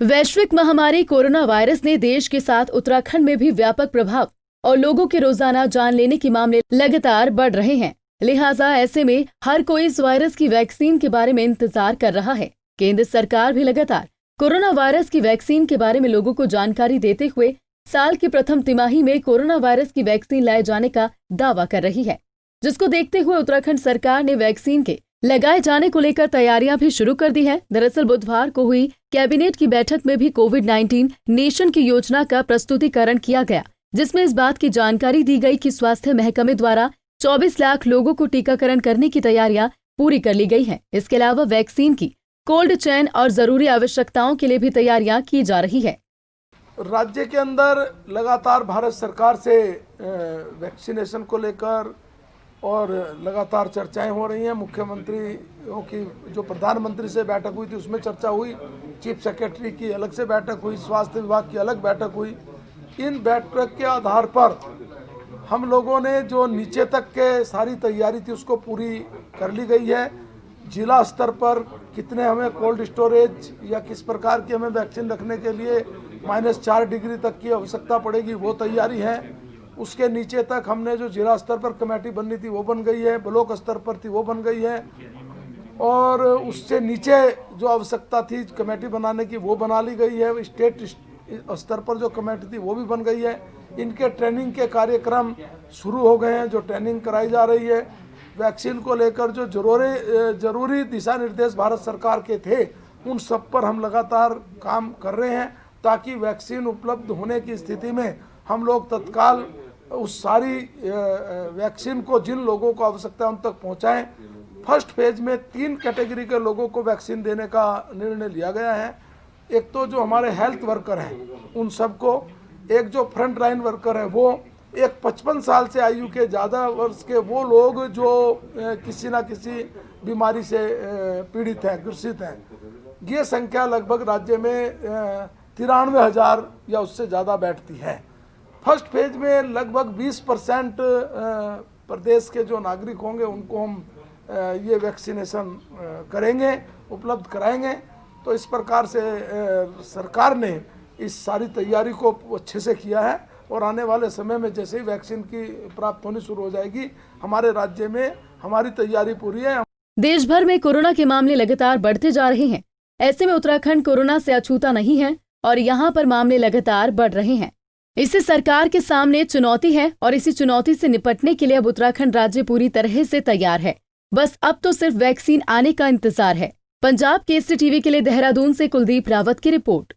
वैश्विक महामारी corona virus ने देश के साथ उत्तराखंड में भी व्यापक प्रभाव और लोगों के रोजाना जान लेने के मामले लगातार बढ़ रहे हैं। लिहाजा ऐसे में हर कोई इस वायरस की वैक्सीन के बारे में इंतजार कर रहा है। केंद्र सरकार भी लगातार कोरोना वायरस की वैक्सीन के बारे में लोगों को जानकारी देते हुए साल की प्रथम तिमाही में कोरोना वायरस की वैक्सीन लाए जाने का दावा कर रही है, जिसको देखते हुए उत्तराखंड सरकार ने वैक्सीन के लगाए जाने को लेकर तैयारियां भी शुरू कर दी है। दरअसल बुधवार को हुई कैबिनेट की बैठक में भी कोविड-19 नेशन की योजना का प्रस्तुतिकरण किया गया, जिसमें इस बात की जानकारी दी गई कि स्वास्थ्य महकमे द्वारा 24 लाख लोगों को टीकाकरण करने की तैयारियां पूरी कर ली गई हैं। इसके अलावा वैक्सीन की कोल्ड चेन और जरूरी आवश्यकताओं के लिए भी तैयारियां की जा रही है। राज्य के अंदर लगातार भारत सरकार से वैक्सीनेशन को लेकर और लगातार चर्चाएं हो रही हैं। मुख्यमंत्रियों की जो प्रधानमंत्री से बैठक हुई थी उसमें चर्चा हुई, चीफ सेक्रेटरी की अलग से बैठक हुई, स्वास्थ्य विभाग की अलग बैठक हुई। इन बैठक के आधार पर हम लोगों ने जो नीचे तक के सारी तैयारी थी उसको पूरी कर ली गई है। जिला स्तर पर कितने हमें कोल्ड स्टोरेज या किस प्रकार की हमें वैक्सीन रखने के लिए -4 डिग्री तक की आवश्यकता पड़ेगी, वो तैयारी है। उसके नीचे तक हमने जो जिला स्तर पर कमेटी बननी थी वो बन गई है, ब्लॉक स्तर पर थी वो बन गई है, और उससे नीचे जो आवश्यकता थी कमेटी बनाने की वो बना ली गई है। स्टेट स्तर पर जो कमेटी थी वो भी बन गई है। इनके ट्रेनिंग के कार्यक्रम शुरू हो गए हैं, जो ट्रेनिंग कराई जा रही है। वैक्सीन को लेकर जो जरूरी दिशा निर्देश भारत सरकार के थे उन सब पर हम लगातार काम कर रहे हैं, ताकि वैक्सीन उपलब्ध होने की स्थिति में हम लोग तत्काल उस सारी वैक्सीन को जिन लोगों को आवश्यकता है उन तक पहुंचाएं। फर्स्ट फेज में 3 कैटेगरी के लोगों को वैक्सीन देने का निर्णय लिया गया है। एक तो जो हमारे हेल्थ वर्कर हैं उन सबको, एक जो फ्रंट लाइन वर्कर है वो, एक 55 साल से आयु के ज़्यादा वर्ष के वो लोग जो किसी ना किसी बीमारी से पीड़ित हैं, ग्रसित हैं। ये संख्या लगभग राज्य में 93,000 या उससे ज़्यादा बैठती है। फर्स्ट फेज में लगभग 20% प्रदेश के जो नागरिक होंगे उनको हम ये वैक्सीनेशन करेंगे, उपलब्ध कराएंगे। तो इस प्रकार से सरकार ने इस सारी तैयारी को अच्छे से किया है, और आने वाले समय में जैसे ही वैक्सीन की प्राप्त होनी शुरू हो जाएगी, हमारे राज्य में हमारी तैयारी पूरी है। देश भर में कोरोना के मामले लगातार बढ़ते जा रहे हैं। ऐसे में उत्तराखंड कोरोना से अछूता नहीं है और यहाँ पर मामले लगातार बढ़ रहे हैं। इससे सरकार के सामने चुनौती है, और इसी चुनौती से निपटने के लिए अब उत्तराखंड राज्य पूरी तरह से तैयार है। बस अब तो सिर्फ वैक्सीन आने का इंतजार है। पंजाब केसरी टीवी के लिए देहरादून से कुलदीप रावत की रिपोर्ट।